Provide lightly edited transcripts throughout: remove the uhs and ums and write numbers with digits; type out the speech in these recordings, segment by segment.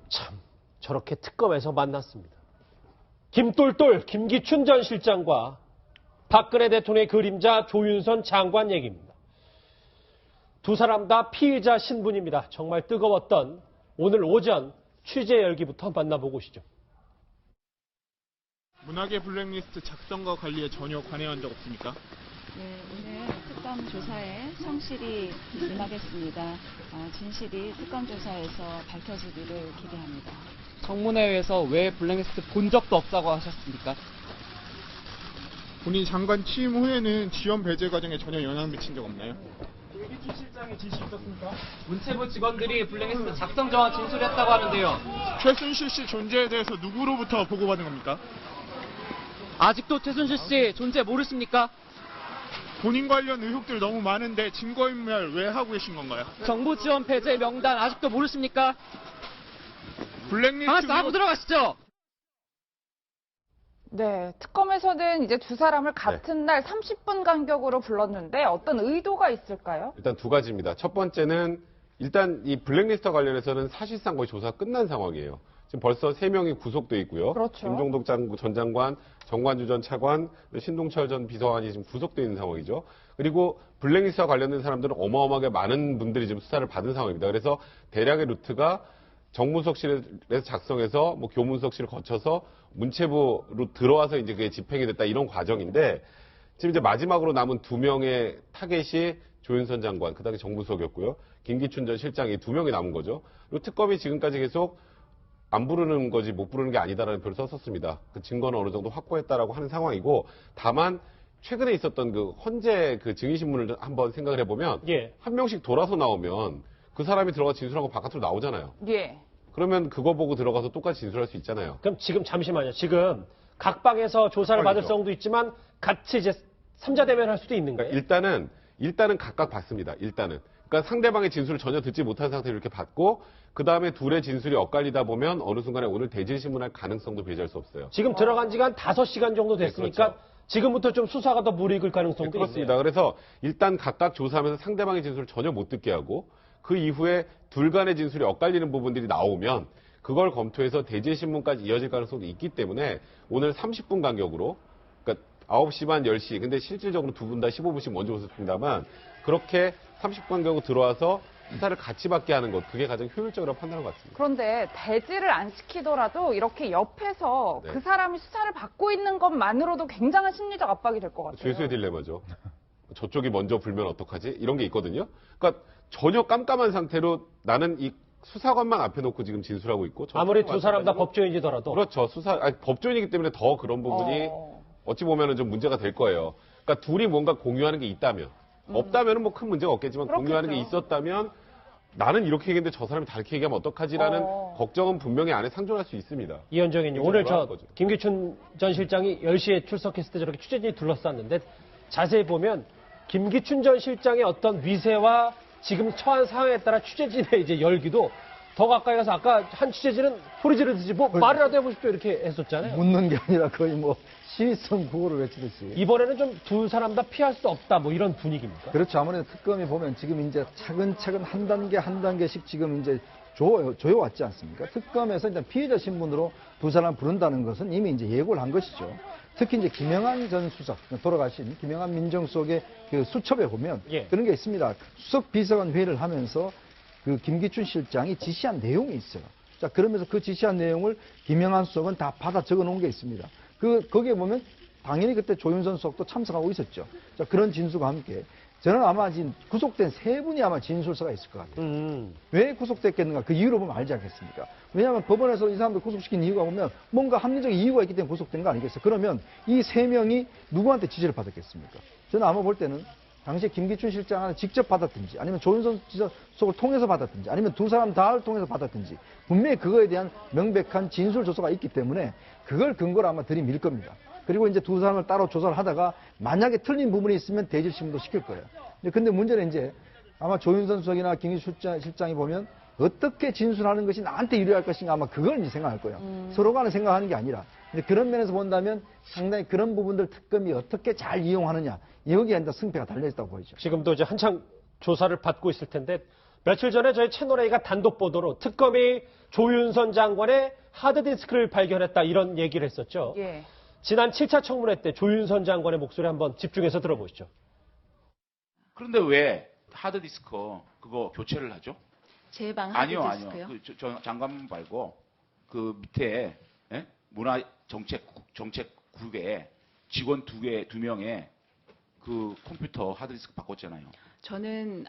참, 저렇게 특검에서 만났습니다. 김똘똘 김기춘 전 실장과 박근혜 대통령의 그림자 조윤선 장관 얘기입니다. 두 사람 다 피의자 신분입니다. 정말 뜨거웠던 오늘 오전 취재 열기부터 만나보고 오시죠. 문학의 블랙리스트 작성과 관리에 전혀 관여한 적 없습니까? 네, 오늘 특검 조사에 성실히 임하겠습니다. 진실이 특검 조사에서 밝혀지기를 기대합니다. 청문회에서 왜 블랙리스트 본 적도 없다고 하셨습니까? 본인 장관 취임 후에는 지원 배제 과정에 전혀 영향 미친 적 없나요? 김기춘 실장의 지시 있었습니까? 문체부 직원들이 블랙리스트 작성 정황 진술했다고 하는데요. 최순실 씨 존재에 대해서 누구로부터 보고받은 겁니까? 아직도 최순실 씨 존재 모르십니까? 본인 관련 의혹들 너무 많은데 증거인멸 왜 하고 계신 건가요? 정부 지원 배제 명단 아직도 모르십니까? 블랙리스트 하고 들어가시죠. 네, 특검에서는 이제 두 사람을 같은 날 30분 간격으로 불렀는데 어떤 의도가 있을까요? 일단 두 가지입니다. 첫 번째는 일단 이 블랙리스트 관련해서는 사실상 거의 조사가 끝난 상황이에요. 지금 벌써 3명이 구속돼 있고요. 그렇죠. 김종덕 전 장관, 정관주 전 차관, 신동철 전 비서관이 지금 구속돼 있는 상황이죠. 그리고 블랙리스트와 관련된 사람들은 어마어마하게 많은 분들이 지금 수사를 받은 상황입니다. 그래서 대략의 루트가 정무수석실에서 작성해서 뭐 교문수석실을 거쳐서 문체부로 들어와서 이제 그게 집행이 됐다 이런 과정인데 지금 이제 마지막으로 남은 2명의 타겟이 조윤선 장관, 그다음에 정무수석이었고요. 김기춘 전 실장이 2명이 남은 거죠. 그리고 특검이 지금까지 계속 안 부르는 거지 못 부르는 게 아니다라는 표를 썼었습니다. 그 증거는 어느 정도 확보했다라고 하는 상황이고 다만 최근에 있었던 그 헌재 그 증인신문을 한번 생각을 해보면 한 명씩 돌아서 나오면 그 사람이 들어가 진술하고 바깥으로 나오잖아요. 예. 그러면 그거 보고 들어가서 똑같이 진술할 수 있잖아요. 그럼 지금 잠시만요. 지금 각 방에서 조사를 받을 경우도 있지만 같이 이제 3자 대면할 수도 있는 거예요? 일단은 각각 받습니다. 일단은. 그러니까 상대방의 진술을 전혀 듣지 못한 상태로 이렇게 받고 그 다음에 둘의 진술이 엇갈리다 보면 어느 순간에 오늘 대질신문할 가능성도 배제할 수 없어요. 지금 들어간 지가 한 5시간 정도 됐으니까 그렇죠. 지금부터 좀 수사가 더 무르익을 가능성도 그렇습니다. 있네요. 그래서 일단 각각 조사하면서 상대방의 진술을 전혀 못 듣게 하고 그 이후에 둘 간의 진술이 엇갈리는 부분들이 나오면 그걸 검토해서 대질신문까지 이어질 가능성도 있기 때문에 오늘 30분 간격으로 그러니까 9시 반 10시 근데 실질적으로 두 분 다 15분씩 먼저 오셨습니다만 그렇게 30분 간격으로 들어와서 수사를 같이 받게 하는 것 그게 가장 효율적이라고 판단한 것 같습니다. 그런데 배제를 안 시키더라도 이렇게 옆에서 네. 그 사람이 수사를 받고 있는 것만으로도 굉장한 심리적 압박이 될 것 같아요. 죄수의 딜레마죠. 저쪽이 먼저 불면 어떡하지? 이런 게 있거든요. 그러니까 전혀 깜깜한 상태로 나는 이 수사관만 앞에 놓고 지금 진술하고 있고 아무리 두 사람 다 법조인이더라도 그렇죠. 법조인이기 때문에 더 그런 부분이 어찌 보면은 좀 문제가 될 거예요. 그러니까 둘이 뭔가 공유하는 게 있다면 없다면은 뭐 큰 문제가 없겠지만 그렇겠죠. 공유하는 게 있었다면 나는 이렇게 얘기했는데 저 사람이 다르게 얘기하면 어떡하지라는 걱정은 분명히 안에 상존할 수 있습니다. 이현정님 오늘 거죠. 김기춘 전 실장이 10시에 출석했을 때 저렇게 취재진이 둘러쌌는데 자세히 보면 김기춘 전 실장의 어떤 위세와 지금 처한 상황에 따라 취재진의 이제 열기도 더 가까이 가서 아까 한 취재진은 소리 지르듯이 뭐 말이라도 해보십시오 이렇게 했었잖아요. 묻는 게 아니라 거의 뭐 시위성 구호를 외치듯이. 이번에는 좀 두 사람 다 피할 수 없다 뭐 이런 분위기입니까? 그렇죠. 아무래도 특검이 보면 지금 이제 차근차근 한 단계 한 단계씩 지금 이제 조여왔지 않습니까? 특검에서 일단 피해자 신분으로 두 사람 부른다는 것은 이미 이제 예고를 한 것이죠. 특히 이제 김영한 전 수석, 돌아가신 김영한 민정수석의 그 수첩에 보면 그런 게 있습니다. 수석 비서관 회의를 하면서 그 김기춘 실장이 지시한 내용이 있어요. 자, 그러면서 그 지시한 내용을 김영한 수석은 다 받아 적어 놓은 게 있습니다. 거기에 보면 당연히 그때 조윤선 수석도 참석하고 있었죠. 자, 그런 진술과 함께 저는 아마 지금 구속된 3분이 아마 진술서가 있을 것 같아요. 왜 구속됐겠는가? 그 이유로 보면 알지 않겠습니까? 왜냐하면 법원에서 이 사람들 구속시킨 이유가 보면 뭔가 합리적인 이유가 있기 때문에 구속된 거 아니겠어요? 그러면 이 3명이 누구한테 지시를 받았겠습니까? 저는 아마 볼 때는 당시에 김기춘 실장한테 직접 받았든지 아니면 조윤선 수석을 통해서 받았든지 아니면 두 사람 다를 통해서 받았든지 분명히 그거에 대한 명백한 진술 조서가 있기 때문에 그걸 근거로 아마 들이밀 겁니다. 그리고 이제 두 사람을 따로 조사를 하다가 만약에 틀린 부분이 있으면 대질신문도 시킬 거예요. 근데 문제는 이제 아마 조윤선 수석이나 김기춘 실장이 보면 어떻게 진술하는 것이 나한테 유리할 것인가 아마 그걸 이제 생각할 거예요. 서로 간에 생각하는 게 아니라. 근데 그런 면에서 본다면 상당히 그런 부분들 특검이 어떻게 잘 이용하느냐 여기에 이제 승패가 달려있다고 보이죠. 지금도 이제 한창 조사를 받고 있을 텐데 며칠 전에 저희 채널A가 단독 보도로 특검이 조윤선 장관의 하드디스크를 발견했다 이런 얘기를 했었죠. 예. 지난 7차 청문회 때 조윤선 장관의 목소리 한번 집중해서 들어보시죠. 그런데 왜 하드디스크 그거 교체를 하죠? 제 방 아니요. 하드디스크요? 저 장관 말고 그 밑에 문화정책국에 직원 두 명의 그 컴퓨터 하드디스크 바꿨잖아요. 저는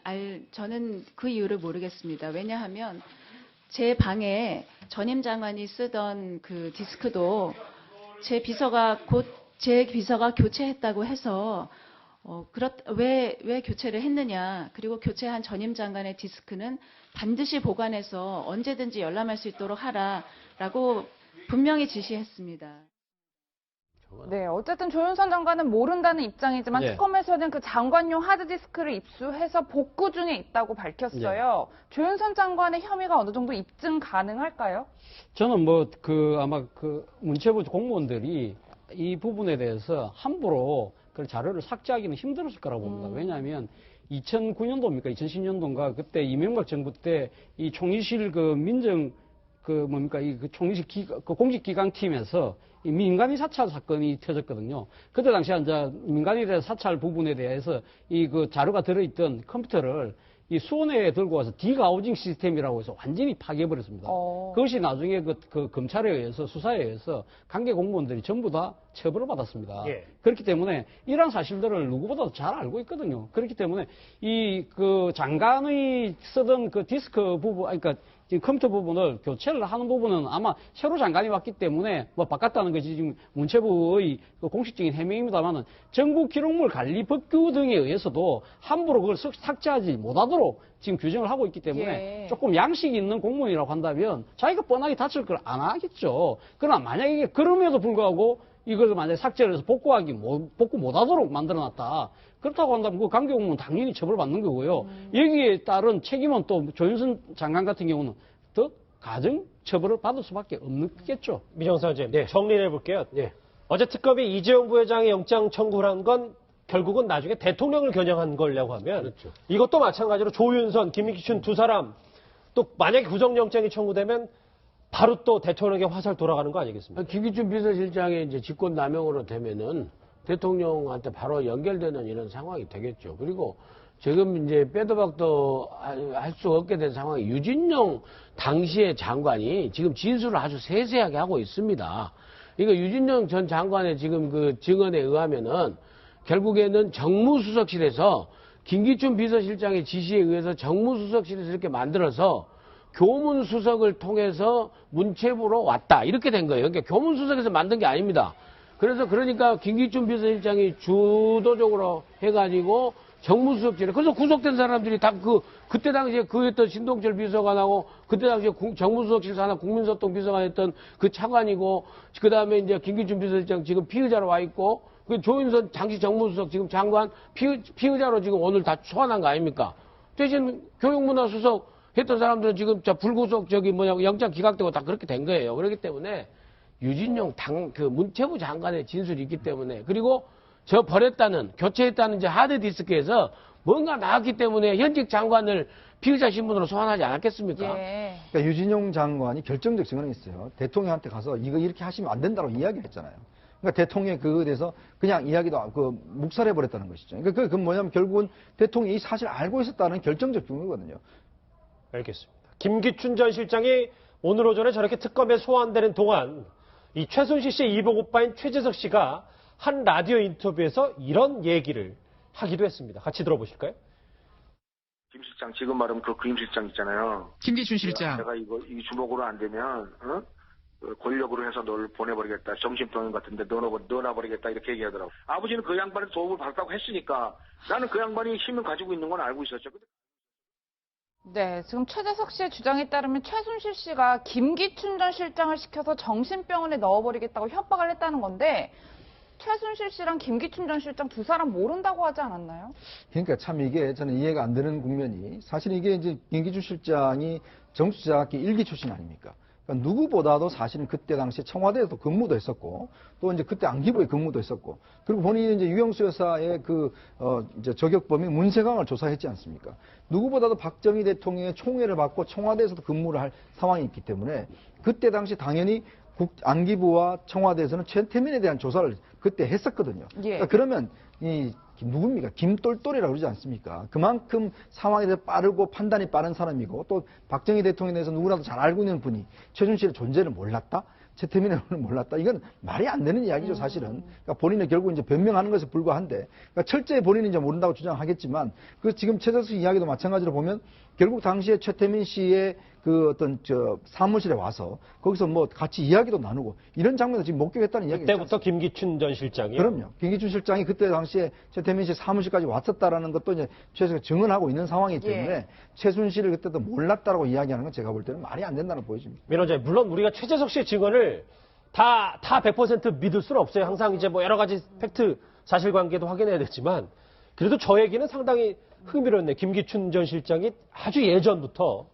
그 이유를 모르겠습니다. 왜냐하면 제 방에 전임 장관이 쓰던 그 디스크도 제 비서가 교체했다고 해서 왜 교체를 했느냐. 그리고 교체한 전임 장관의 디스크는 반드시 보관해서 언제든지 열람할 수 있도록 하라라고 분명히 지시했습니다. 네, 어쨌든 조윤선 장관은 모른다는 입장이지만 예. 특검에서는 그 장관용 하드디스크를 입수해서 복구 중에 있다고 밝혔어요. 조윤선 장관의 혐의가 어느 정도 입증 가능할까요? 저는 아마 문체부 공무원들이 이 부분에 대해서 함부로 그 자료를 삭제하기는 힘들었을 거라고 봅니다. 왜냐하면 2009년도입니까? 2010년도인가? 그때 이명박 정부 때 이 총리실 총리실 공직기강팀에서 이 민간인 사찰 사건이 터졌거든요. 그때 당시에 이제 민간인의 사찰 부분에 대해서 자료가 들어있던 컴퓨터를 이 수원에 들고 와서 디가우징 시스템이라고 해서 완전히 파괴해버렸습니다. 그것이 나중에 검찰에 의해서 수사에 의해서 관계 공무원들이 전부 다 처벌을 받았습니다. 예. 그렇기 때문에 이러한 사실들을 누구보다도 잘 알고 있거든요. 그렇기 때문에 장관의 쓰던 그 디스크 부분, 그러니까 지금 컴퓨터 부분을 교체를 하는 부분은 아마 새로 장관이 왔기 때문에 바꿨다는 것이 지금 문체부의 공식적인 해명입니다만은 정부 기록물 관리 법규 등에 의해서도 함부로 그걸 삭제하지 못하도록 지금 규정을 하고 있기 때문에 조금 양식이 있는 공무원이라고 한다면 자기가 뻔하게 다칠 걸 안 하겠죠. 그러나 만약에 그럼에도 불구하고 이걸 만약에 삭제를 해서 복구 못하도록 만들어놨다. 그렇다고 한다면 그 관계공무원 당연히 처벌받는 거고요. 여기에 따른 책임은 또 조윤선 장관 같은 경우는 더 가중 처벌을 받을 수밖에 없겠죠. 미정사 선생님, 정리를 해볼게요. 어제 특검이 이재용 부회장의 영장 청구를 한 건 결국은 나중에 대통령을 겨냥한 거라고 하면 이것도 마찬가지로 조윤선, 김기춘 두 사람 또 만약에 구속영장이 청구되면 바로 또 대통령에게 화살 돌아가는 거 아니겠습니까? 김기춘 비서실장의 이제 직권 남용으로 되면은 대통령한테 바로 연결되는 이런 상황이 되겠죠. 그리고 지금 이제 빼도 박도 할 수 없게 된 상황이 유진용 당시의 장관이 지금 진술을 아주 세세하게 하고 있습니다. 그러니까 유진용 전 장관의 지금 그 증언에 의하면은 결국에는 정무수석실에서 김기춘 비서실장의 지시에 의해서 정무수석실에서 이렇게 만들어서 교문수석을 통해서 문체부로 왔다. 이렇게 된 거예요. 그러니까 교문수석에서 만든 게 아닙니다. 그러니까 김기춘 비서실장이 주도적으로 해가지고 정무수석실에 그래서 구속된 사람들이 다 그때 당시에 했던 신동철 비서관하고 그때 당시에 정무수석실 산하 국민소통 비서관 했던 그 차관이고 그 다음에 이제 김기춘 비서실장 지금 피의자로 와 있고 그 조윤선 당시 정무수석 지금 장관 피의자로 지금 오늘 다 소환한 거 아닙니까? 대신 교육문화수석 했던 사람들은 지금 불구속 영장 기각되고 다 그렇게 된 거예요. 그렇기 때문에 유진용 문체부 장관의 진술이 있기 때문에 그리고 교체했다는 이제 하드디스크에서 뭔가 나왔기 때문에 현직 장관을 피의자 신분으로 소환하지 않았겠습니까? 그러니까 유진용 장관이 결정적 증언이 있어요. 대통령한테 가서 이거 이렇게 하시면 안 된다고 이야기를 했잖아요. 그러니까 대통령이 그거에 대해서 그냥 이야기도 묵살해버렸다는 것이죠. 그러니까 그건 뭐냐면 결국은 대통령이 이 사실을 알고 있었다는 결정적 증거거든요. 알겠습니다. 김기춘 전 실장이 오늘 오전에 저렇게 특검에 소환되는 동안 이 최순실 씨의 이복 오빠인 최재석 씨가 한 라디오 인터뷰에서 이런 얘기를 하기도 했습니다. 같이 들어보실까요? 김 실장 지금 말하면 김 실장 있잖아요. 김기춘 실장. 내가 이 주먹으로 안 되면 권력으로 해서 널 보내버리겠다. 정신병원 같은데 넣어놔버리겠다 이렇게 얘기하더라고. 아버지는 그 양반의 도움을 받았다고 했으니까 나는 그 양반이 힘을 가지고 있는 건 알고 있었죠. 네, 지금 최재석 씨의 주장에 따르면 최순실 씨가 김기춘 전 실장을 시켜서 정신병원에 넣어버리겠다고 협박을 했다는 건데 최순실 씨랑 김기춘 전 실장 두 사람 모른다고 하지 않았나요? 그러니까 참 이게 저는 이해가 안 되는 국면이 사실 이게 이제 김기춘 실장이 정치자학기 1기 출신 아닙니까? 그러니까 누구보다도 사실은 그때 당시 청와대에도 근무도 했었고 또 이제 그때 안기부에 근무도 했었고 그리고 본인이 이제 유영수 여사의 이제 저격범이 문세강을 조사했지 않습니까? 누구보다도 박정희 대통령의 총애를 받고 청와대에서도 근무를 할 상황이 있기 때문에 그때 당시 당연히 안기부와 청와대에서는 최태민에 대한 조사를 그때 했었거든요. 예. 그러니까 그러면 누굽니까? 김똘똘이라고 그러지 않습니까? 그만큼 상황에 대해 빠르고 판단이 빠른 사람이고 또 박정희 대통령에 대해서 누구라도 잘 알고 있는 분이 최순실의 존재를 몰랐다? 최태민의 몰랐다? 이건 말이 안 되는 이야기죠, 사실은. 그러니까 본인은 결국 이제 변명하는 것에 불과한데, 그러니까 철저히 본인이 이제 모른다고 주장하겠지만, 그 지금 최재석 이야기도 마찬가지로 보면 결국 당시에 최태민 씨의 그 어떤 사무실에 와서 거기서 뭐 같이 이야기도 나누고 이런 장면을 지금 목격했다는 이야기가 그때부터 김기춘 전 실장이 그럼요. 김기춘 실장이 그때 당시에 최태민 씨 사무실까지 왔었다라는 것도 이제 최재석이 증언하고 있는 상황이기 때문에 최순실을 그때도 몰랐다라고 이야기하는 건 제가 볼 때는 말이 안 된다고 보여집니다. 민 원장님, 물론 우리가 최재석 씨의 증언을 다 100% 믿을 수는 없어요. 항상 이제 뭐 여러 가지 팩트 사실관계도 확인해야 되지만 그래도 저 얘기는 상당히 흥미로웠네. 김기춘 전 실장이 아주 예전부터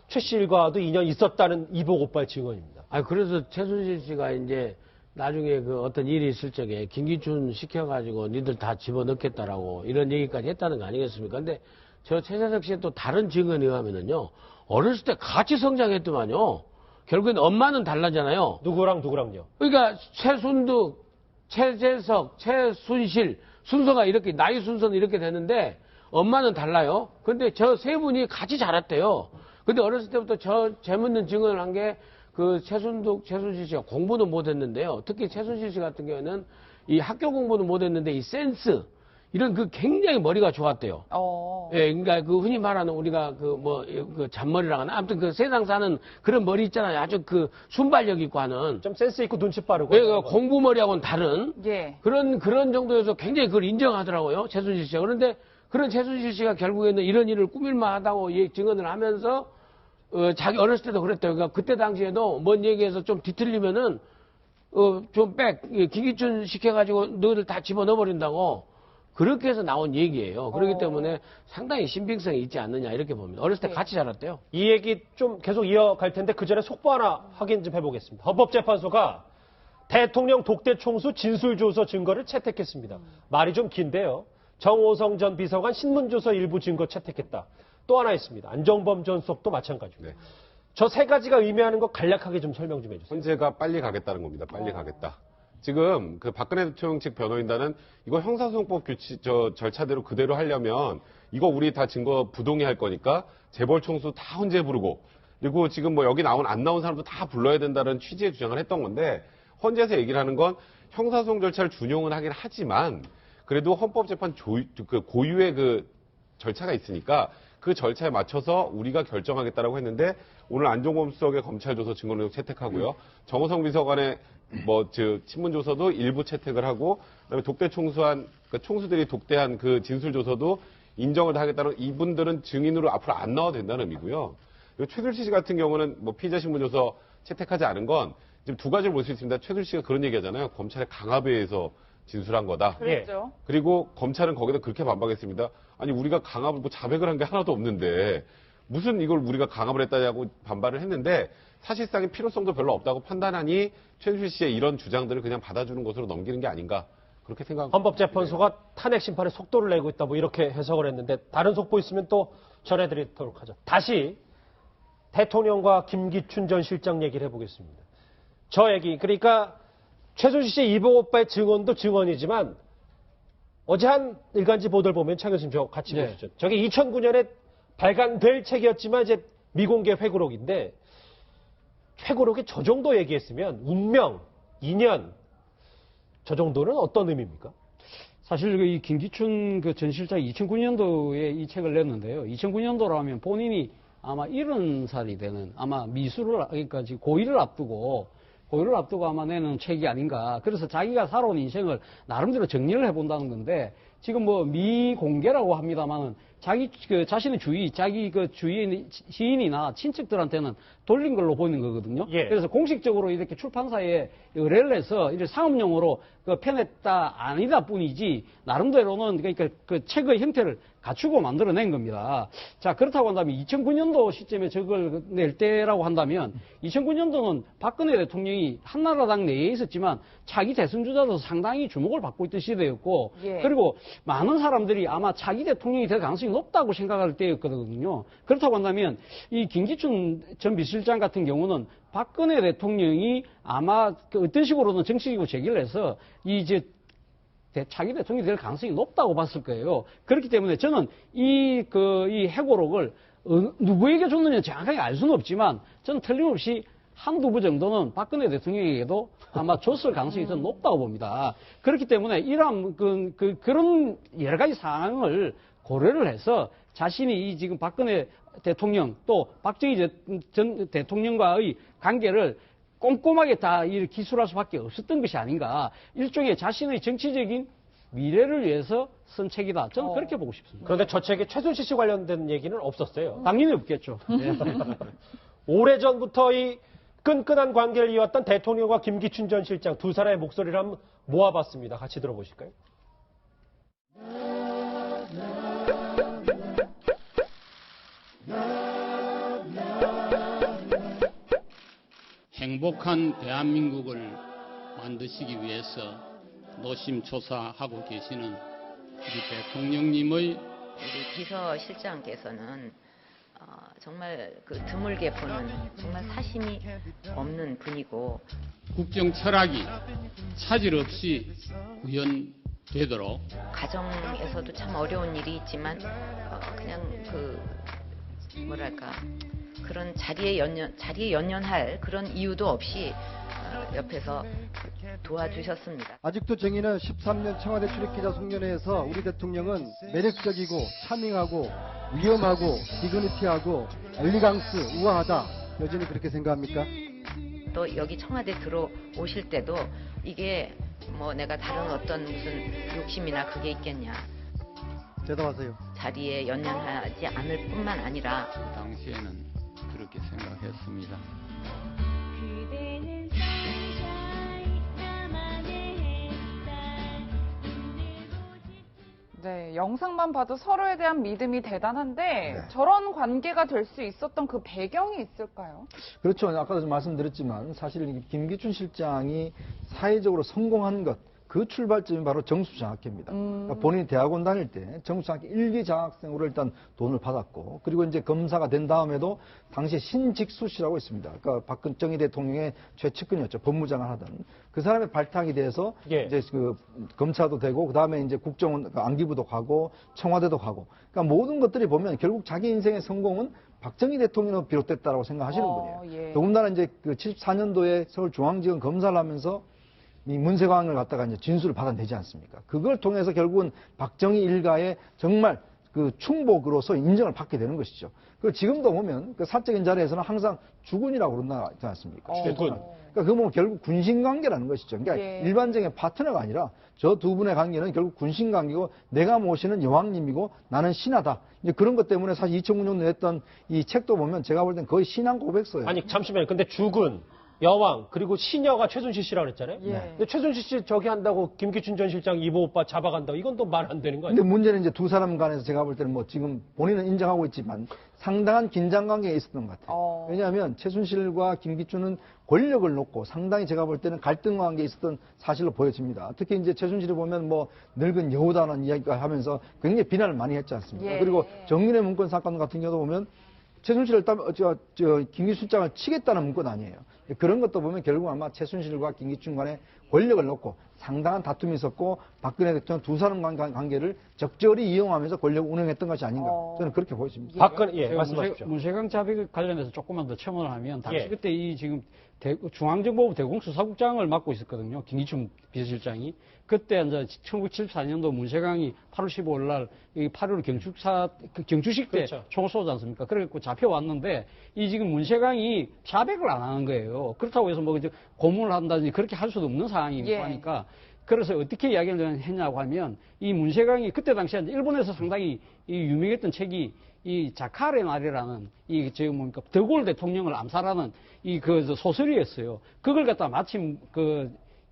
최 씨과도 인연이 있었다는 이복 오빠의 증언입니다. 그래서 최순실 씨가 이제 나중에 그 어떤 일이 있을 적에 김기춘 시켜가지고 니들 다 집어넣겠다라고 이런 얘기까지 했다는 거 아니겠습니까? 근데 저 최재석 씨의 또 다른 증언에 의하면은요, 어렸을 때 같이 성장했더만요. 결국엔 엄마는 달라잖아요. 누구랑요? 그러니까 최순득, 최재석, 최순실 순서가 이렇게 나이 순서는 이렇게 되는데 엄마는 달라요. 근데 저 세 분이 같이 자랐대요. 근데 어렸을 때부터 저 재밌는 증언을 한 게 그 최순득, 최순실 씨가 공부는 못했는데요. 특히 최순실 씨 같은 경우에는 이 학교 공부는 못했는데 이 센스 이런 그 굉장히 머리가 좋았대요. 예, 그러니까 그 흔히 말하는 우리가 그 잔머리라고 하나 아무튼 그 세상 사는 그런 머리 있잖아요. 아주 그 순발력 있고 하는 좀 센스 있고 눈치 빠르고. 예, 그 공부 머리하고는 다른 예. 그런 정도에서 굉장히 그걸 인정하더라고요. 최순실 씨가. 그런데 그런 최순실 씨가 결국에는 이런 일을 꾸밀만하다고 증언을 하면서 자기 어렸을 때도 그랬대요. 그러니까 그때 당시에도 뭔 얘기해서 좀 뒤틀리면은 좀 김기춘 시켜가지고 너희들 다 집어넣어버린다고 그렇게 해서 나온 얘기예요. 그렇기 때문에 상당히 신빙성이 있지 않느냐 이렇게 봅니다. 어렸을 때 같이 자랐대요. 이 얘기 좀 계속 이어갈 텐데 그 전에 속보 하나 확인 좀 해보겠습니다. 헌법재판소가 대통령 독대 총수 진술조서 증거를 채택했습니다. 말이 좀 긴데요. 정호성 전 비서관 신문조서 일부 증거 채택했다. 또 하나 있습니다. 안정범 전 수석도 마찬가지고. 네. 저 세 가지가 의미하는 거 간략하게 좀 설명 좀 해주세요. 헌재가 빨리 가겠다는 겁니다. 빨리 가겠다. 지금 그 박근혜 대통령 측 변호인단은 이거 형사소송법 절차대로 그대로 하려면 이거 우리 다 증거 부동의 할 거니까 재벌 총수 다 헌재 부르고 그리고 지금 뭐 여기 안 나온 사람도 다 불러야 된다는 취지의 주장을 했던 건데 헌재에서 얘기를 하는 건 형사소송 절차를 준용은 하긴 하지만 그래도 헌법재판 고유의 그 절차가 있으니까 그 절차에 맞춰서 우리가 결정하겠다라고 했는데 오늘 안종범 수석의 검찰 조서 증거 내용 채택하고요. 정호성 비서관의 친문 조서도 일부 채택을 하고 그다음에 독대 총수한 총수들이 독대한 그 진술 조서도 인정을 다 하겠다는 이분들은 증인으로 앞으로 안 나와도 된다는 의미고요. 최순실 씨 같은 경우는 뭐 피의자 신문 조서 채택하지 않은 건 지금 두 가지를 볼 수 있습니다. 최순실 씨가 그런 얘기하잖아요. 검찰의 강압에 의해서 진술한 거다. 그렇죠. 그리고 검찰은 거기다 그렇게 반박했습니다. 아니 우리가 강압을 자백을 한 게 하나도 없는데 무슨 이걸 우리가 강압을 했다냐고 반발을 했는데 사실상의 필요성도 별로 없다고 판단하니 최순실 씨의 이런 주장들을 그냥 받아주는 것으로 넘기는 게 아닌가 그렇게 생각합니다. 헌법재판소가 탄핵 심판에 속도를 내고 있다 뭐 이렇게 해석을 했는데 다른 속보 있으면 또 전해드리도록 하죠. 다시 대통령과 김기춘 전 실장 얘기를 해보겠습니다. 저 얘기 그러니까 최순실 씨 이복 오빠의 증언도 증언이지만 어제 한 일간지 보도를 보면 창 교수님 저 같이 보시죠. 저게 2009년에 발간될 책이었지만 이제 미공개 회고록인데 회고록에 저 정도 얘기했으면 운명, 인연 저 정도는 어떤 의미입니까? 사실 이 김기춘 전 실장이 2009년도에 이 책을 냈는데요. 2009년도라면 본인이 아마 70살이 되는 아마 그러니까 지금 고의를 앞두고 아마 내는 책이 아닌가. 그래서 자기가 살아온 인생을 나름대로 정리를 해본다는 건데 지금 뭐 미공개라고 합니다만은 자기 그 자신의 주위, 자기 그 주위의 지인이나 친척들한테는 돌린 걸로 보이는 거거든요. 예. 그래서 공식적으로 이렇게 출판사에 의뢰를 해서 이제 상업용으로 그 펴냈다 아니다 뿐이지 나름대로는 그러니까 그 책의 형태를 갖추고 만들어낸 겁니다. 자, 그렇다고 한다면 2009년도 시점에 저걸 낼 때라고 한다면 2009년도는 박근혜 대통령이 한나라당 내에 있었지만 차기 대선 주자로서 상당히 주목을 받고 있던 시대였고 예. 그리고 많은 사람들이 아마 차기 대통령이 될 가능성이 높다고 생각할 때였거든요. 그렇다고 한다면 이 김기춘 전 비서실장 같은 경우는 박근혜 대통령이 아마 그 어떤 식으로든 정치기구 제기를 해서 이제 차기 대통령이 될 가능성이 높다고 봤을 거예요. 그렇기 때문에 저는 이 회고록을 누구에게 줬느냐 정확하게 알 수는 없지만 저는 틀림없이 한두 부 정도는 박근혜 대통령에게도 아마 줬을 가능성이 더 높다고 봅니다. 그렇기 때문에 이러한 그런 여러 가지 상황을 고려를 해서 자신이 이 지금 박근혜 대통령 또 박정희 전 대통령과의 관계를 꼼꼼하게 다 기술할 수밖에 없었던 것이 아닌가. 일종의 자신의 정치적인 미래를 위해서 쓴 책이다. 저는 그렇게 보고 싶습니다. 그런데 저 책에 최순실 씨 관련된 얘기는 없었어요. 당연히 없겠죠. 오래전부터 이 끈끈한 관계를 이어왔던 대통령과 김기춘 전 실장 두 사람의 목소리를 한번 모아봤습니다. 같이 들어보실까요? 행복한 대한민국을 만드시기 위해서 노심초사하고 계시는 우리 대통령님의 우리 비서실장께서는 정말 그 드물게 보는 정말 사심이 없는 분이고 국정 철학이 차질 없이 구현되도록 가정에서도 참 어려운 일이 있지만 그냥 뭐랄까 그런 자리에 연연할 그런 이유도 없이 옆에서 도와주셨습니다. 아직도 정의는 13년 청와대 출입기자 송년회에서 우리 대통령은 매력적이고 차밍하고 위험하고 디그니티하고 엘리강스 우아하다. 여전히 그렇게 생각합니까? 또 여기 청와대 들어오실 때도 이게 뭐 내가 다른 어떤 무슨 욕심이나 그게 있겠냐. 대답하세요. 자리에 연연하지 않을 뿐만 아니라 그 당시에는 그렇게 생각했습니다. 네, 영상만 봐도 서로에 대한 믿음이 대단한데 저런 관계가 될 수 있었던 그 배경이 있을까요? 그렇죠. 아까도 좀 말씀드렸지만 사실 김기춘 실장이 사회적으로 성공한 것, 그 출발점이 바로 정수장학회입니다. 그러니까 본인이 대학원 다닐 때 정수장학회 1기 장학생으로 일단 돈을 받았고, 그리고 이제 검사가 된 다음에도 당시에 신직수 씨라고 있습니다. 그러니까 박정희 대통령의 최측근이었죠. 법무장을 하던. 그 사람의 발탁이 돼서 이제 그 검사도 되고, 그 다음에 이제 국정원 안기부도 가고, 청와대도 가고. 그러니까 모든 것들이 보면 결국 자기 인생의 성공은 박정희 대통령으로 비롯됐다라고 생각하시는 분이에요. 예. 더군다나 이제 그 74년도에 서울중앙지검 검사를 하면서 이 문세광을 갖다가 이제 진술을 받아내지 않습니까? 그걸 통해서 결국은 박정희 일가의 정말 그 충복으로서 인정을 받게 되는 것이죠. 그 지금도 보면 그 사적인 자리에서는 항상 주군이라고 그러지 않습니까? 주군. 그러니까 그거 보면 결국 군신 관계라는 것이죠. 그러니까 일반적인 파트너가 아니라 저 두 분의 관계는 결국 군신 관계고 내가 모시는 여왕님이고 나는 신하다. 이제 그런 것 때문에 사실 2009년에 냈던 이 책도 보면 제가 볼 땐 거의 신앙 고백서예요. 아니 잠시만요. 근데 주군, 여왕, 그리고 시녀가 최순실 씨라고 그랬잖아요. 근데 최순실 씨 저기 한다고 김기춘 전 실장 이보 오빠 잡아간다고 이건 또 말 안 되는 거 아니에요? 근데 문제는 이제 두 사람 간에서 제가 볼 때는 뭐 지금 본인은 인정하고 있지만 상당한 긴장 관계에 있었던 것 같아요. 왜냐하면 최순실과 김기춘은 권력을 놓고 상당히 제가 볼 때는 갈등 관계에 있었던 사실로 보여집니다. 특히 이제 최순실을 보면 뭐 늙은 여우다는 이야기를 하면서 굉장히 비난을 많이 했지 않습니까? 그리고 정윤회 문건 사건 같은 경우도 보면 최순실을 김기춘 실장을 치겠다는 문건 아니에요. 그런 것도 보면 결국 아마 최순실과 김기춘 간의 권력을 놓고 상당한 다툼이 있었고 박근혜 대통령 두 사람 관계를 적절히 이용하면서 권력을 운영했던 것이 아닌가. 저는 그렇게 보여집니다. 박근혜, 말씀하십시오. 문세광 자백 관련해서 조금만 더 첨언을 하면 당시 예. 그때 이 지금 중앙정보부 대공수사국장을 맡고 있었거든요. 김기춘 비서실장이. 그때 이제 1974년도 문세광이 8월 15일 날 8.15 경주식 때 그렇죠. 총을 쏘지 않습니까? 그래갖고 잡혀왔는데 이 지금 문세광이 자백을 안 하는 거예요. 그렇다고 해서 뭐 이제 고문을 한다든지 그렇게 할 수도 없는 상황이고 하니까 그래서 어떻게 이야기를 했냐고 하면 이 문세강이 그때 당시에 일본에서 상당히 이 유명했던 책이 이 자카레 날이라는 이 지금 뭡니까 드골 대통령을 암살하는 이 그 소설이었어요. 그걸 갖다 마침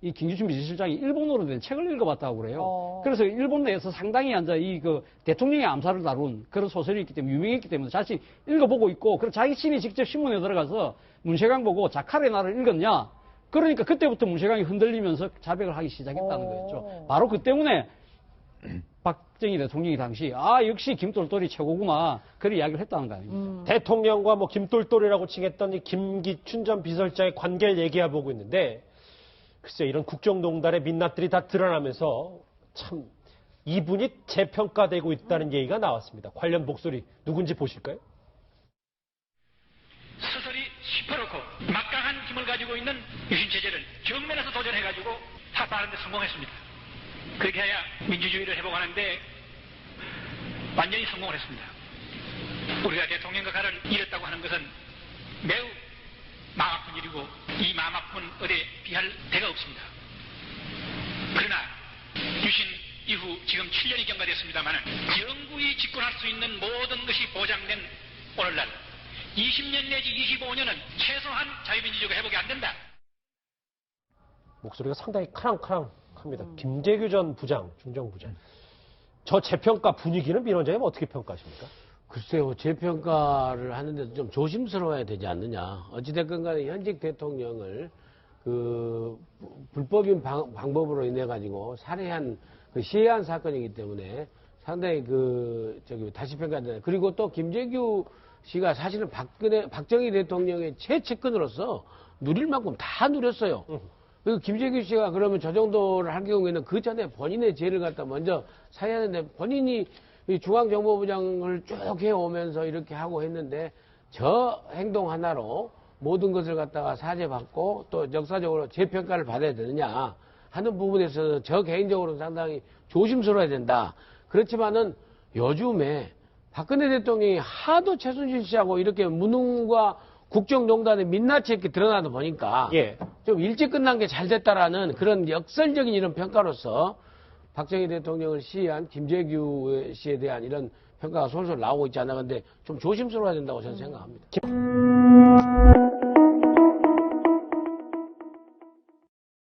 이 김기춘 비서실장이 일본어로 된 책을 읽어봤다고 그래요. 그래서 일본 내에서 상당히 앉아 이 대통령의 암살을 다룬 그런 소설이 있기 때문에 유명했기 때문에 자신이 읽어보고 있고, 그래서 자기 신이 직접 신문에 들어가서 문세강 보고 자카레 날을 읽었냐? 그러니까 그때부터 문세강이 흔들리면서 자백을 하기 시작했다는 거였죠. 바로 그 때문에 박정희 대통령이 당시 역시 김똘똘이 최고구나 그런 이야기를 했다는 거 아닙니까? 대통령과 뭐 김똘똘이라고 칭했던 이 김기춘 전 비서실장의 관계를 얘기해보고 있는데, 글쎄 이런 국정농단의 민낯들이 다 드러나면서 참 이분이 재평가되고 있다는 얘기가 나왔습니다. 관련 목소리 누군지 보실까요? 스스로 시퍼렇고 막강한 힘을 가지고 있는 유신 체제를 정면에서 도전해가지고 타파하는 데 성공했습니다. 그렇게 해야 민주주의를 회복하는데 완전히 성공을 했습니다. 우리가 대통령과 가를 잃었다고 하는 것은 매우 마음 아픈 일이고, 이 마음 아픔은 어디에 비할 데가 없습니다. 그러나 유신 이후 지금 7년이 경과됐습니다만 영구히 집권할 수 있는 모든 것이 보장된 오늘날 20년 내지 25년은 최소한 자유민주주의가 회복이 안 된다. 목소리가 상당히 카랑카랑합니다. 김재규 전 부장, 중정부장. 저 재평가 분위기는 민 원장님 어떻게 평가하십니까? 글쎄요, 재평가를 하는데도 좀 조심스러워야 되지 않느냐. 어찌됐건 간에 현직 대통령을 불법인 방법으로 인해가지고 살해한, 시해한 사건이기 때문에 상당히 다시 평가해야 되나. 그리고 또 김재규 씨가 사실은 박정희 대통령의 최측근으로서 누릴 만큼 다 누렸어요. 그리고 김재규 씨가 그러면 저 정도를 할 경우에는 그 전에 본인의 죄를 갖다 먼저 사야 하는데, 본인이 이 중앙정보부장을 쭉 해오면서 이렇게 하고 했는데, 저 행동 하나로 모든 것을 갖다가 사죄받고 또 역사적으로 재평가를 받아야 되느냐 하는 부분에서 저 개인적으로는 상당히 조심스러워야 된다. 그렇지만은 요즘에 박근혜 대통령이 하도 최순실 씨하고 이렇게 무능과 국정농단의 민낯이 이렇게 드러나다 보니까 좀 일찍 끝난 게 잘 됐다라는 그런 역설적인 이런 평가로서 박정희 대통령을 시해한 김재규 씨에 대한 이런 평가가 솔솔 나오고 있지 않나. 근데 좀 조심스러워야 된다고 저는 생각합니다.